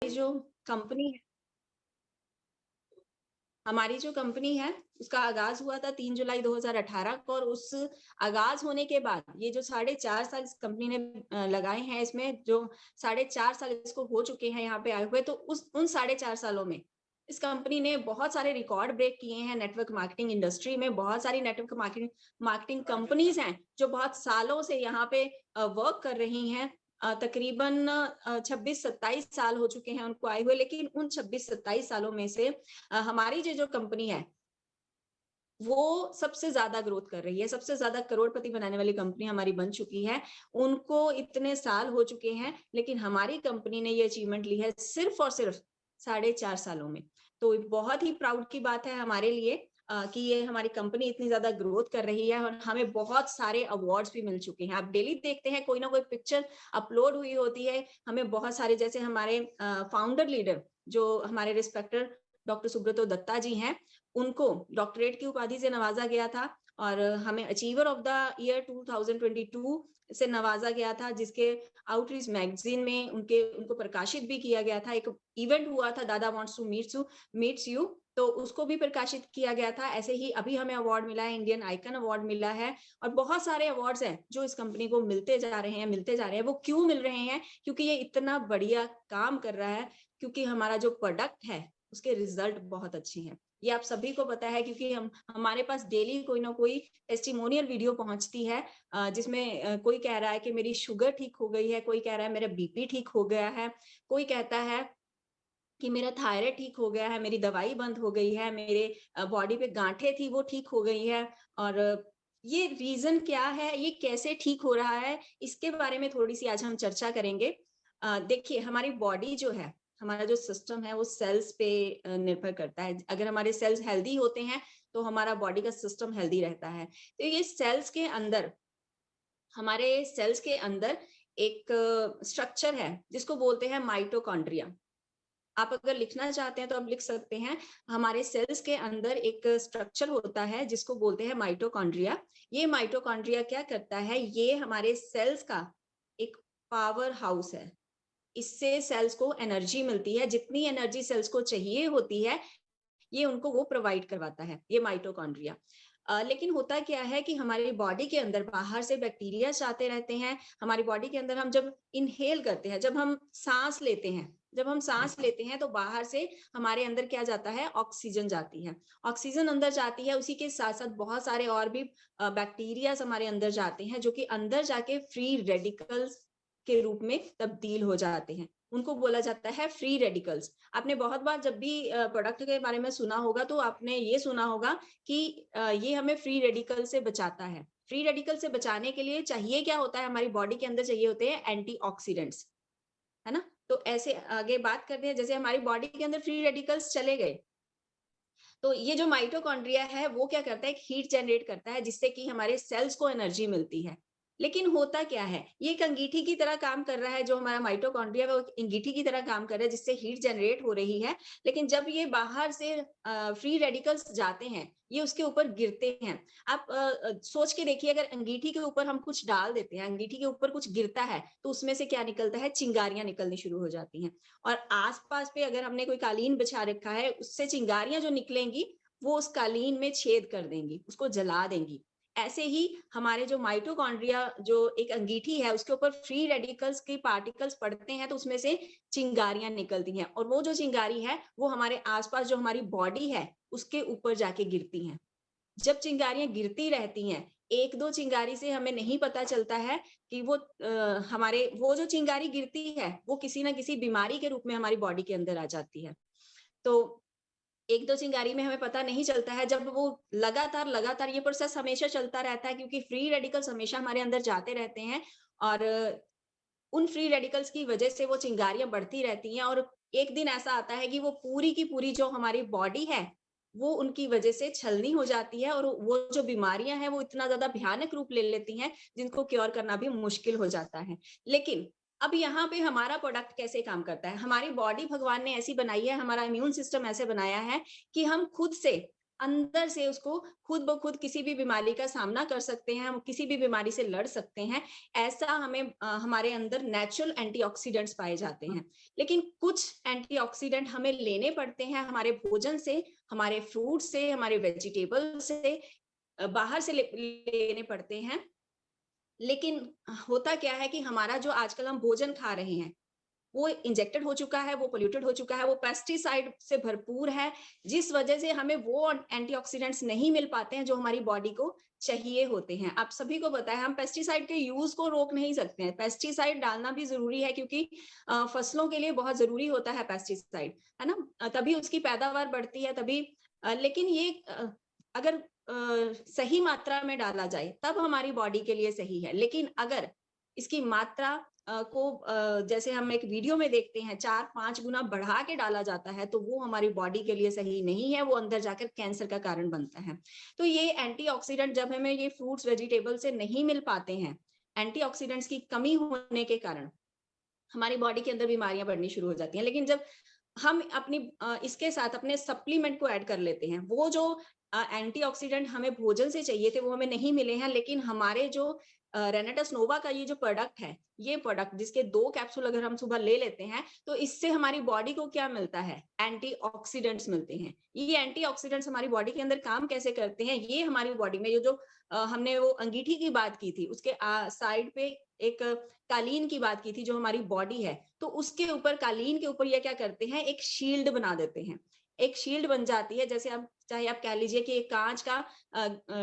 जो कंपनी है हमारी जो कंपनी है, उसका आगाज़ हुआ था 3 जुलाई 2018 को और उस आगाज़ होने के बाद ये जो साढ़े 4 साल इस कंपनी ने लगाए हैं इसमें जो साढ़े 4 साल इसको हो चुके हैं यहाँ पे आए हुए, तो उस उन साढ़े 4 सालों में इस कंपनी ने बहुत सारे रिकॉर्ड ब्रेक किए हैं नेटवर्क मार्केटिंग इंडस्ट्री में। बहुत सारी नेटवर्क मार्केटिंग मार्केटिंग कंपनीज़ हैं, जो बहुत सालों से यहाँ पे वर्क कर रही हैं। तकरीबन 26-27 साल हो चुके हैं उनको आए हुए, लेकिन उन 26-27 सालों में से हमारी जो कंपनी है, वो सबसे ज़्यादा ग्रोथ कर रही है, सबसे ज़्यादा करोड़पति बनाने वाली कंपनी हमारी बन चुकी है। उनको इतने साल हो चुके हैं, लेकिन हमारी कंपनी ने ये अचीवमेंट ली है सिर्फ़ और सिर्फ़ साढ़े 4 सालों में। तो बहुत ही प्राउड की बात है हमारे लिए कि ये हमारी कंपनी इतनी ज़्यादा ग्रोथ कर रही है और हमें बहुत सारे अवार्ड्स भी मिल चुके हैं। आप डेली देखते हैं कोई ना कोई पिक्चर अपलोड हुई होती है, हमें बहुत सारे जैसे हमारे फाउंडर लीडर जो हमारे रिस्पेक्टेड डॉक्टर सुब्रतो दत्ता जी हैं, उनको डॉक्टरेट की उपाधि से नवाजा गया था और हमें अचीवर ऑफ द ईयर 2022 से नवाजा गया था, जिसके आउटरीच मैगजीन में उनको प्रकाशित भी किया गया था। एक इवेंट हुआ था दादा वांट्स टू मीट्स यू, तो उसको भी प्रकाशित किया गया था। ऐसे ही अभी हमें अवार्ड मिला है, इंडियन आइकन अवार्ड मिला है और बहुत सारे अवार्ड्स हैं जो इस कंपनी को मिलते जा रहे हैं, मिलते जा रहे हैं। वो क्यों मिल रहे हैं? क्योंकि ये इतना बढ़िया काम कर रहा है, क्योंकि हमारा जो प्रोडक्ट है उसके रिजल्ट बहुत अच्छे हैं। ये आप सभी को पता है क्योंकि हम हमारे पास डेली कोई ना कोई टेस्टिमोनियल वीडियो पहुंचती है, जिसमें कोई कह रहा है कि मेरी शुगर ठीक हो गई है, कोई कह रहा है मेरा बीपी ठीक हो गया है, कोई कहता है कि मेरा थायराइड ठीक हो गया है, मेरी दवाई बंद हो गई है, मेरे बॉडी पे गांठें थी वो ठीक हो गई है। और ये रीजन क्या है, ये कैसे ठीक हो रहा है, इसके बारे में थोड़ी सी आज हम चर्चा करेंगे। देखिए हमारी बॉडी जो है, हमारा जो सिस्टम है वो सेल्स पे निर्भर करता है। अगर हमारे सेल्स हेल्दी होते हैं तो हमारा बॉडी का सिस्टम हेल्दी रहता है। तो ये सेल्स के अंदर, हमारे सेल्स के अंदर एक स्ट्रक्चर है जिसको बोलते हैं माइटोकॉन्ड्रिया। आप अगर लिखना चाहते हैं तो आप लिख सकते हैं। हमारे सेल्स के अंदर एक स्ट्रक्चर होता है जिसको बोलते हैं माइटोकॉन्ड्रिया। ये माइटोकॉन्ड्रिया क्या करता है, ये हमारे सेल्स का एक पावर हाउस है। इससे सेल्स को एनर्जी मिलती है, जितनी एनर्जी सेल्स को चाहिए होती है ये उनको वो प्रोवाइड करवाता है, ये माइटोकॉन्ड्रिया। लेकिन होता क्या है कि हमारी बॉडी के अंदर बाहर से बैक्टीरिया आते रहते हैं। हमारी बॉडी के अंदर हम जब इनहेल करते हैं, जब हम सांस लेते हैं तो बाहर से हमारे अंदर क्या जाता है, ऑक्सीजन जाती है। ऑक्सीजन अंदर जाती है, उसी के साथ साथ बहुत सारे और भी बैक्टीरिया हमारे अंदर जाते हैं, जो कि अंदर जाके फ्री रेडिकल्स के रूप में तब्दील हो जाते हैं। उनको बोला जाता है फ्री रेडिकल्स। आपने बहुत बार जब भी प्रोडक्ट के बारे में सुना होगा तो आपने ये सुना होगा कि ये हमें फ्री रेडिकल से बचाता है। फ्री रेडिकल से बचाने के लिए चाहिए क्या होता है, हमारी बॉडी के अंदर चाहिए होते हैं एंटीऑक्सीडेंट्स, है ना? तो ऐसे आगे बात करते हैं, जैसे हमारी बॉडी के अंदर फ्री रेडिकल्स चले गए, तो ये जो माइटोकॉन्ड्रिया है वो क्या करता है, एक हीट जनरेट करता है जिससे कि हमारे सेल्स को एनर्जी मिलती है। लेकिन होता क्या है, ये एक अंगीठी की तरह काम कर रहा है। जो हमारा माइटोकॉन्ड्रिया है वो एक अंगीठी की तरह काम कर रहा है जिससे हीट जनरेट हो रही है। लेकिन जब ये बाहर से फ्री रेडिकल्स जाते हैं, ये उसके ऊपर गिरते हैं। आप सोच के देखिए, अगर अंगीठी के ऊपर हम कुछ डाल देते हैं, अंगीठी के ऊपर कुछ गिरता है तो उसमें से क्या निकलता है, चिंगारियां निकलनी शुरू हो जाती हैं। और आसपास पे अगर हमने कोई कालीन बिछा रखा है, उससे चिंगारियां जो निकलेंगी वो उस कालीन में छेद कर देंगी, उसको जला देंगी। ऐसे ही हमारे जो माइटोकॉन्ड्रिया जो एक अंगीठी है, उसके ऊपर फ्री रेडिकल्स के पार्टिकल्स पड़ते हैं तो उसमें से चिंगारियां निकलती हैं, और वो जो चिंगारी है वो हमारे आसपास जो हमारी बॉडी है उसके ऊपर जाके गिरती हैं। जब चिंगारियां गिरती रहती हैं, एक दो चिंगारी से हमें नहीं पता चलता है कि वो हमारे वो जो चिंगारी गिरती है वो किसी ना किसी बीमारी के रूप में हमारी बॉडी के अंदर आ जाती है। तो एक दो चिंगारी में हमें पता नहीं चलता है, जब वो लगातार लगातार ये प्रोसेस हमेशा चलता रहता है, क्योंकि फ्री रेडिकल्स हमेशा हमारे अंदर जाते रहते हैं और उन फ्री रेडिकल्स की वजह से वो चिंगारियां बढ़ती रहती हैं। और एक दिन ऐसा आता है कि वो पूरी की पूरी जो हमारी बॉडी है वो उनकी वजह से छलनी हो जाती है, और वो जो बीमारियां हैं वो इतना ज्यादा भयानक रूप ले लेती हैं जिनको क्योर करना भी मुश्किल हो जाता है। लेकिन अब यहाँ पे हमारा प्रोडक्ट कैसे काम करता है, हमारी बॉडी भगवान ने ऐसी बनाई है, हमारा इम्यून सिस्टम ऐसे बनाया है कि हम खुद से अंदर से उसको खुद ब खुद किसी भी बीमारी का सामना कर सकते हैं, हम किसी भी बीमारी से लड़ सकते हैं। ऐसा हमें हमारे अंदर नेचुरल एंटीऑक्सीडेंट्स पाए जाते हैं। लेकिन कुछ एंटीऑक्सीडेंट हमें लेने पड़ते हैं हमारे भोजन से, हमारे फ्रूट से, हमारे वेजिटेबल से, बाहर से लेने पड़ते हैं। लेकिन होता क्या है कि हमारा जो आजकल हम भोजन खा रहे हैं, वो इंजेक्टेड हो चुका है, वो पोल्यूटेड हो चुका है, वो पेस्टिसाइड से भरपूर है, जिस वजह से हमें वो एंटीऑक्सीडेंट्स नहीं मिल पाते हैं जो हमारी बॉडी को चाहिए होते हैं। आप सभी को पता है हम पेस्टिसाइड के यूज को रोक नहीं सकते हैं। पेस्टिसाइड डालना भी जरूरी है क्योंकि फसलों के लिए बहुत जरूरी होता है पेस्टिसाइड, है ना? तभी उसकी पैदावार बढ़ती है, तभी लेकिन ये अगर सही मात्रा में डाला जाए तब हमारी बॉडी के लिए सही है। लेकिन अगर इसकी मात्रा को जैसे हम एक वीडियो में देखते हैं 4-5 गुना बढ़ा के डाला जाता है, तो वो हमारी बॉडी के लिए सही नहीं है, वो अंदर जाकर कैंसर का कारण बनता है। तो ये एंटीऑक्सीडेंट जब हमें ये फ्रूट्स वेजिटेबल से नहीं मिल पाते हैं, एंटीऑक्सीडेंट्स की कमी होने के कारण हमारी बॉडी के अंदर बीमारियां बढ़नी शुरू हो जाती हैं। लेकिन जब हम अपनी इसके साथ अपने सप्लीमेंट को ऐड कर लेते हैं, वो जो एंटीऑक्सीडेंट हमें भोजन से चाहिए थे वो हमें नहीं मिले हैं, लेकिन हमारे जो रेनेटस नोवा का ये जो प्रोडक्ट है, ये प्रोडक्ट जिसके 2 कैप्सूल अगर हम सुबह ले लेते हैं, तो इससे हमारी बॉडी को क्या मिलता है? एंटीऑक्सीडेंट्स मिलते हैं। ये एंटीऑक्सीडेंट्स हमारी बॉडी के अंदर काम कैसे करते हैं? ये हमारी बॉडी में ये जो हमने वो अंगीठी की बात की थी, उसके साइड पे एक कालीन की बात की थी जो हमारी बॉडी है, तो उसके ऊपर कालीन के ऊपर ये क्या करते हैं? एक शील्ड बना देते हैं। एक शील्ड बन जाती है, जैसे आप चाहे आप कह लीजिए कि एक कांच का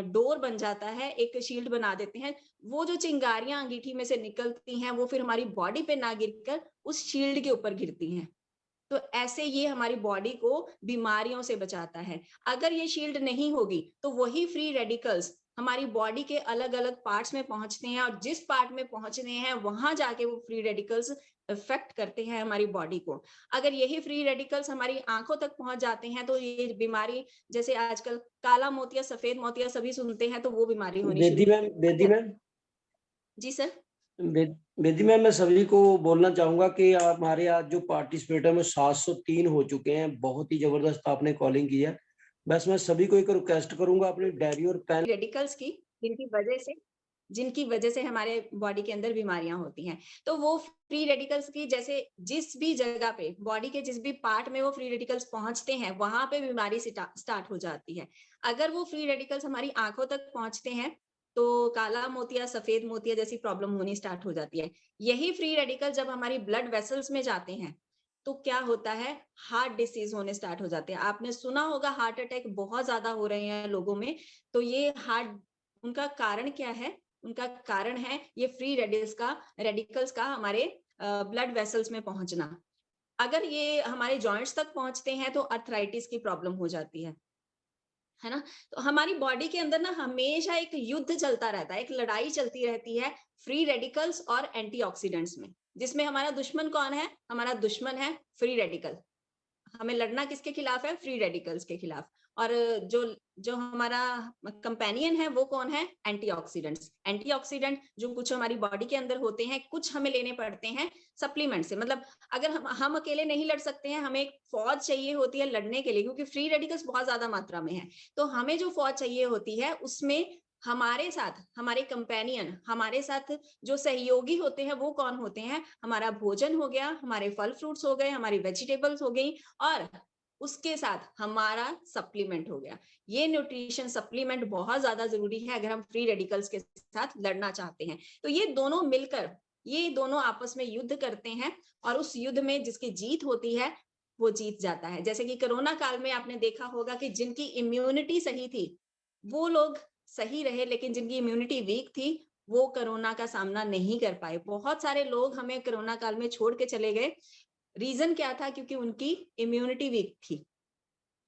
डोर बन जाता है, एक शील्ड बना देते हैं। वो जो चिंगारियां अंगीठी में से निकलती हैं, वो फिर हमारी बॉडी पे ना गिरकर उस शील्ड के ऊपर गिरती हैं। तो ऐसे ये हमारी बॉडी को बीमारियों से बचाता है। अगर ये शील्ड नहीं होगी, तो वही फ्री रेडिकल्स हमारी बॉडी के अलग-अलग पार्ट्स में पहुंचते हैं और जिस पार्ट में पहुंचने हैं, वहां जाके वो फ्री रेडिकल्स इफेक्ट करते हैं हमारी बॉडी को। अगर यही फ्री रेडिकल्स हमारी आंखों तक पहुंच जाते हैं, तो ये बीमारी जैसे आजकल काला मोतिया, सफेद मोतिया सभी सुनते हैं, तो वो बीमारी होनी शुरू बेदी मैम, जी सर। बेदी मैम, मैं सभी को बोलना चाहूंगा कि हमारे आज जो पार्टिसिपेटर में 703 हो चुके हैं। बहुत ही जबरदस्त आपने कॉलिंग की है। बस मैं सभी को एक रिक्वेस्ट करूंगा, अपनी डायरी और पेन रेडिकल्स की जिनकी वजह से हमारे बॉडी के अंदर बीमारियां होती हैं, तो वो फ्री रेडिकल्स की जैसे जिस भी जगह पे बॉडी के जिस भी पार्ट में वो फ्री रेडिकल्स पहुंचते हैं, वहां पे बीमारी स्टार्ट हो जाती है। अगर वो फ्री रेडिकल्स हमारी आंखों तक पहुंचते हैं, तो काला मोतिया, सफेद मोतिया जैसी प्रॉब्लम होनी स्टार्ट हो जाती है। यही फ्री रेडिकल जब हमारी ब्लड वेसल्स में जाते हैं, तो क्या होता है? हार्ट डिसीज होने स्टार्ट हो जाते हैं। आपने सुना होगा हार्ट अटैक बहुत ज्यादा हो रहे हैं लोगों में, तो ये हार्ट उनका कारण क्या है? उनका कारण है ये फ्री रेडिकल्स का हमारे ब्लड वेसल्स में पहुंचना। अगर ये हमारे जॉइंट्स तक पहुंचते हैं तो अर्थराइटिस की प्रॉब्लम हो जाती है ना? तो हमारी बॉडी के अंदर ना हमेशा एक युद्ध चलता रहता है, एक लड़ाई चलती रहती है फ्री रेडिकल्स और एंटीऑक्सीडेंट्स में, जिसमें हमारा दुश्मन कौन है? हमारा दुश्मन है फ्री रेडिकल। हमें लड़ना किसके खिलाफ है? फ्री रेडिकल्स के खिलाफ। और जो जो हमारा कंपेनियन है वो कौन है? एंटीऑक्सीडेंट्स। एंटीऑक्सीडेंट जो कुछ हमारी बॉडी के अंदर होते हैं, कुछ हमें लेने पड़ते हैं सप्लीमेंट से। मतलब अगर हम अकेले नहीं लड़ सकते हैं, हमें एक फौज चाहिए होती है लड़ने के लिए, क्योंकि फ्री रेडिकल्स बहुत ज्यादा मात्रा में है। तो हमें जो फौज चाहिए होती है उसमें हमारे साथ हमारे कंपेनियन, हमारे साथ जो सहयोगी होते हैं वो कौन होते हैं? हमारा भोजन हो गया, हमारे फल फ्रूट्स हो गए, हमारी वेजिटेबल्स हो गई, और उसके साथ हमारा सप्लीमेंट हो गया। ये न्यूट्रिशन सप्लीमेंट बहुत ज्यादा जरूरी है अगर हम फ्री रेडिकल्स के साथ लड़ना चाहते हैं। तो ये दोनों मिलकर, ये दोनों आपस में युद्ध करते हैं, और उस युद्ध में जिसकी जीत होती है वो जीत जाता है। जैसे कि कोरोना काल में आपने देखा होगा कि जिनकी इम्यूनिटी सही थी वो लोग सही रहे, लेकिन जिनकी इम्यूनिटी वीक थी वो कोरोना का सामना नहीं कर पाए। बहुत सारे लोग हमें कोरोना काल में छोड़ के चले गए। रीजन क्या था? क्योंकि उनकी इम्यूनिटी वीक थी।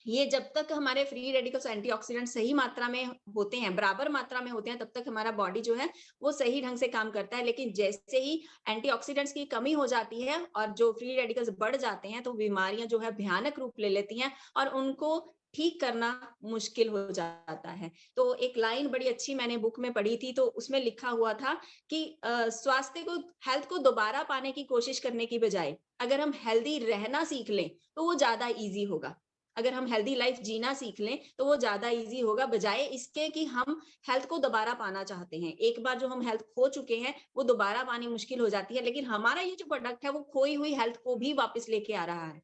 ये जब तक हमारे फ्री रेडिकल्स एंटीऑक्सीडेंट सही मात्रा में होते हैं, बराबर मात्रा में होते हैं, तब तक हमारा बॉडी जो है वो सही ढंग से काम करता है। लेकिन जैसे ही एंटीऑक्सीडेंट्स की कमी हो जाती है और जो फ्री रेडिकल्स बढ़ जाते हैं, तो बीमारियां जो है भयानक रूप ले लेती हैं और उनको ठीक करना मुश्किल हो जाता है। तो एक लाइन बड़ी अच्छी मैंने बुक में पढ़ी थी, तो उसमें लिखा हुआ था कि स्वास्थ्य को, हेल्थ को दोबारा पाने की कोशिश करने की बजाय अगर हम हेल्दी रहना सीख लें तो वो ज्यादा इजी होगा। अगर हम हेल्दी लाइफ जीना सीख लें तो वो ज्यादा इजी होगा, बजाय इसके कि हम हेल्थ को दोबारा पाना चाहते हैं। एक बार जो हम हेल्थ खो चुके हैं वो दोबारा पानी मुश्किल हो जाती है, लेकिन हमारा ये जो प्रोडक्ट है वो खोई हुई हेल्थ को भी वापस लेके आ रहा है,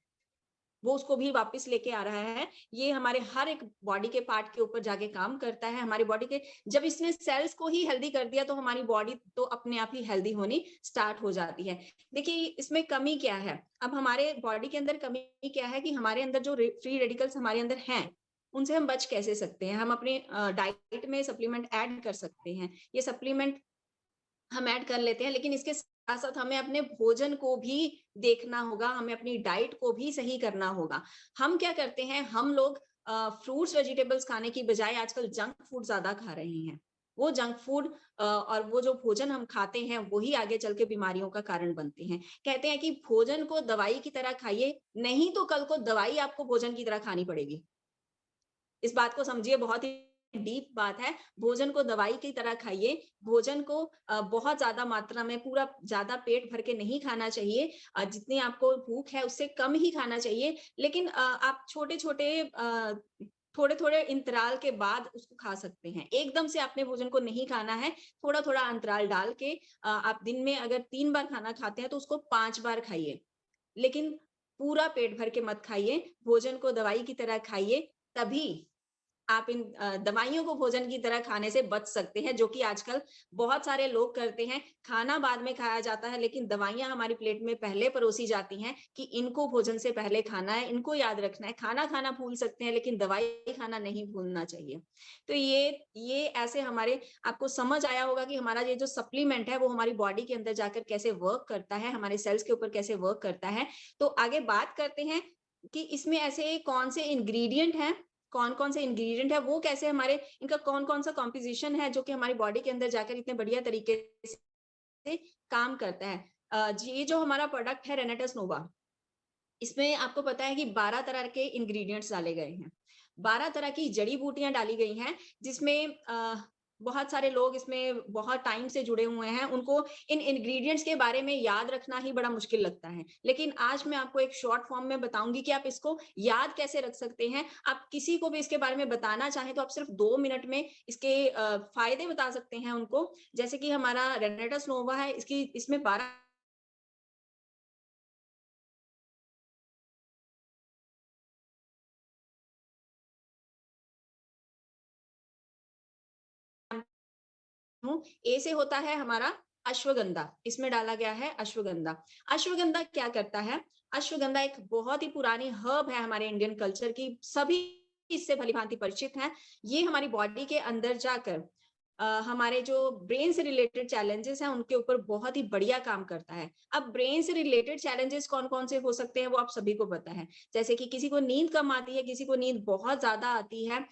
वो उसको भी वापस लेके आ रहा है। ये हमारे हर एक बॉडी के पार्ट के ऊपर जाके काम करता है। हमारी बॉडी के जब इसने सेल्स को ही हेल्दी कर दिया तो हमारी बॉडी तो अपने आप ही हेल्दी होनी स्टार्ट हो जाती है। देखिए इसमें कमी क्या है, अब हमारे बॉडी के अंदर कमी क्या है कि हमारे अंदर जो फ्री रेडिकल्स हमारे अंदर हैं उनसे हम बच कैसे सकते हैं। हम अपने डाइट में सप्लीमेंट ऐड कर सकते हैं, ये सप्लीमेंट हम ऐड कर लेते हैं, लेकिन इसके साथ साथ हमें अपने भोजन को भी देखना होगा, हमें अपनी डाइट को भी सही करना होगा। हम क्या करते हैं, हम लोग फ्रूट्स वेजिटेबल्स खाने की बजाय आजकल जंक फूड ज्यादा खा रहे हैं। वो जंक फूड और वो जो भोजन हम खाते हैं वही आगे चल के बीमारियों का कारण बनते हैं। कहते हैं कि भोजन को दवाई की तरह खाइए, नहीं तो कल को दवाई आपको भोजन की तरह खानी पड़ेगी। इस बात को समझिए, बहुत ही डीप बात है। भोजन को दवाई की तरह खाइए, भोजन को बहुत ज्यादा मात्रा में पूरा ज्यादा पेट भर के नहीं खाना चाहिए। जितनी आपको भूख है उससे कम ही खाना चाहिए, लेकिन आप छोटे-छोटे थोड़े-थोड़े अंतराल के बाद उसको खा सकते हैं। एकदम से आपने भोजन को नहीं खाना है, थोड़ा-थोड़ा अंतराल डाल के आप दिन में अगर 3 बार खाना खाते हैं तो उसको 5 बार खाइए। लेकिन पूरा पेट भर के मत खाइए, भोजन को दवाई की तरह खाइए, तभी आप इन दवाइयों को भोजन की तरह खाने से बच सकते हैं, जो कि आजकल बहुत सारे लोग करते हैं। खाना बाद में खाया जाता है, लेकिन दवाइयाँ हमारी प्लेट में पहले परोसी जाती हैं कि इनको भोजन से पहले खाना है, इनको याद रखना है। खाना खाना भूल सकते हैं, लेकिन दवाई खाना नहीं भूलना चाहिए। तो ये ऐसे हमारे आपको समझ आया होगा कि हमारा ये जो सप्लीमेंट है, वो हमारी बॉडी के अंदर जाकर कैसे वर्क करता है, हमारे सेल्स के ऊपर कैसे वर्क करता है। तो आगे बात करते हैं कि इसमें ऐसे कौन से इंग्रीडिएंट हैं, कौन-कौन से इंग्रीडिएंट है, वो कैसे हमारे इनका कौन-कौन सा कॉम्पोजिशन है जो कि हमारी बॉडी के अंदर जाकर इतने बढ़िया तरीके से काम करता है। जी, ये जो हमारा प्रोडक्ट है रेनेटस नोवा, इसमें आपको पता है कि 12 तरह के इंग्रेडिएंट्स डाले गए हैं। 12 तरह की जड़ी-बूटियाँ डाली गई हैं, जिसमें बहुत सारे लोग इसमें बहुत टाइम से जुड़े हुए हैं, उनको इन इंग्रेडिएंट्स के बारे में याद रखना ही बड़ा मुश्किल लगता है। लेकिन आज मैं आपको एक शॉर्ट फॉर्म में बताऊँगी कि आप इसको याद कैसे रख सकते हैं। आप किसी को भी इसके बारे में बताना चाहें, तो आप सिर्फ 2 मिनट में इसके फ़ायदे बता सकते हैं उनको। जैसे कि हमारा रेनेटस नोवा है, इसमें 12 हूँ। ए से होता है हमारा अश्वगंधा, इसमें डाला गया है अश्वगंधा। अश्वगंधा क्या करता है? अश्वगंधा एक बहुत ही पुरानी हर्ब है हमारे इंडियन कल्चर की, सभी इससे भली-भांति परिचित हैं। ये हमारी बॉडी के अंदर जाकर हमारे जो ब्रेन से रिलेटेड चैलेंजेस हैं, उनके ऊपर बहुत ही बढ़िया काम करता है। अब ब्रेन से रिलेटेड चैलेंजेस कौन-कौन से हो सकते हैं, वो आप सभी को पता है। जैसे कि किसी को नींद कम आती है, किसी को नींद बहुत ज़्यादा आती है,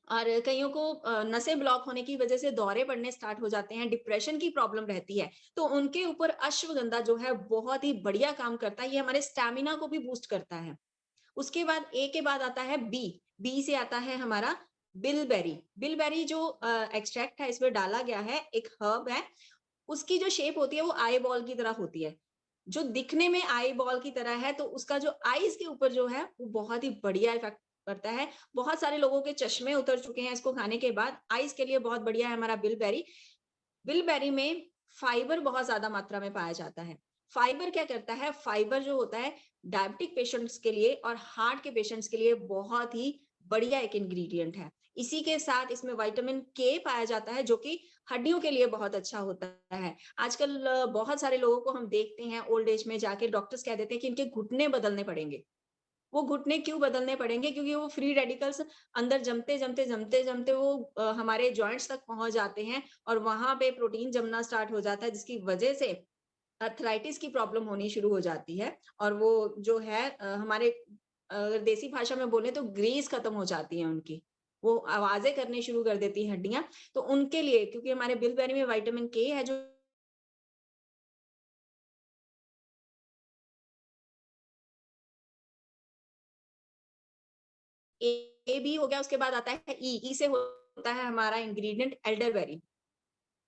और कईयों को नसें ब्लॉक होने की वजह से दौरे पड़ने स्टार्ट हो जाते हैं, डिप्रेशन की प्रॉब्लम रहती है, तो उनके ऊपर अश्वगंधा जो है बहुत ही बढ़िया काम करता है, ये हमारे स्टैमिना को भी बूस्ट करता है। उसके बाद ए के बाद आता है बी, बी से आता है हमारा बिलबेरी। बिलबेरी जो एक्सट्रैक्ट है इसमें डाला गया है, एक हर्ब है, उसकी जो शेप होती है वो आई बॉल की तरह होती है। जो दिखने में आई बॉल की तरह है, तो उसका जो आईज़ के ऊपर जो है, वो बहुत ही बढ़िया इफ़ेक्ट करता है। बहुत सारे लोगों के चश्मे उतर चुके हैं इसको खाने के बाद। आईज़ के लिए बहुत बढ़िया है हमारा बिलबेरी। बिलबेरी में फाइबर बहुत ज़्यादा मात्रा में पाया जाता है। फाइबर क्या करता है? फाइबर जो होता है डायबिटिक पेशेंट्स के लिए और हार्ट के पेशेंट्स के लिए बहुत ही बढ़िया एक इंग्रीडिएंट है। इसी के साथ इसमें विटामिन के पाया जाता है, जो कि हड्डियों के लिए बहुत अच्छा होता है। आजकल बहुत सारे लोगों को हम देखते हैं ओल्ड एज में जाके डॉक्टर्स कह देते हैं कि इनके घुटने बदलने पड़ेंगे। वो घुटने क्यों बदलने पड़ेंगे? क्योंकि वो फ्री रेडिकल्स अंदर जमते वो हमारे जॉइंट्स तक पहुँच जाते हैं और वहाँ पे प्रोटीन जमना स्टार्ट हो जाता है, जिसकी वजह से अर्थराइटिस की प्रॉब्लम होनी शुरू हो जाती है। और वो जो है हमारे अगर देसी भाषा में बोले तो ग्रीस खत्म हो जाती है उनकी। वो आवाज़ें करनी शुरू कर देती हैं हड्डियाँ। तो उनके लिए, क्योंकि हमारे बिलबेरी में विटामिन के है जो ए ए भी हो गया, उसके बाद आता है ई, ई से होता है हमारा इंग्रीडिएंट एल्डरबेरी।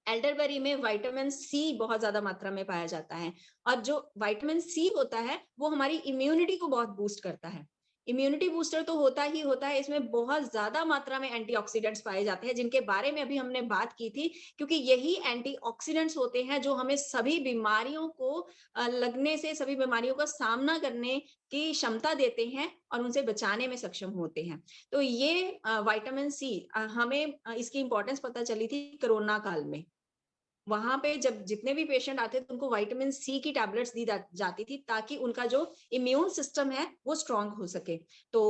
एल्डरबेरी में विटामिन सी बहुत ज़्यादा मात्रा में पाया जाता है, और जो विटामिन सी होता है, वो हमारी इम्यूनिटी को बहुत बूस्ट करता है। इम्यूनिटी बूस्टर तो होता ही होता है, इसमें बहुत ज्यादा मात्रा में एंटीऑक्सीडेंट्स पाए जाते हैं, जिनके बारे में अभी हमने बात की थी, क्योंकि यही एंटीऑक्सीडेंट्स होते हैं जो हमें सभी बीमारियों को लगने से, सभी बीमारियों का सामना करने की क्षमता देते हैं और उनसे बचाने में सक्षम होते हैं। तो ये विटामिन सी हमें इसकी इंपॉर्टेंस पता चली थी कोरोना काल में। वहां पे जब जितने भी पेशेंट आते थे उनको विटामिन सी की टैबलेट्स दी जाती थी, ताकि उनका जो इम्यून सिस्टम है वो स्ट्रांग हो सके। तो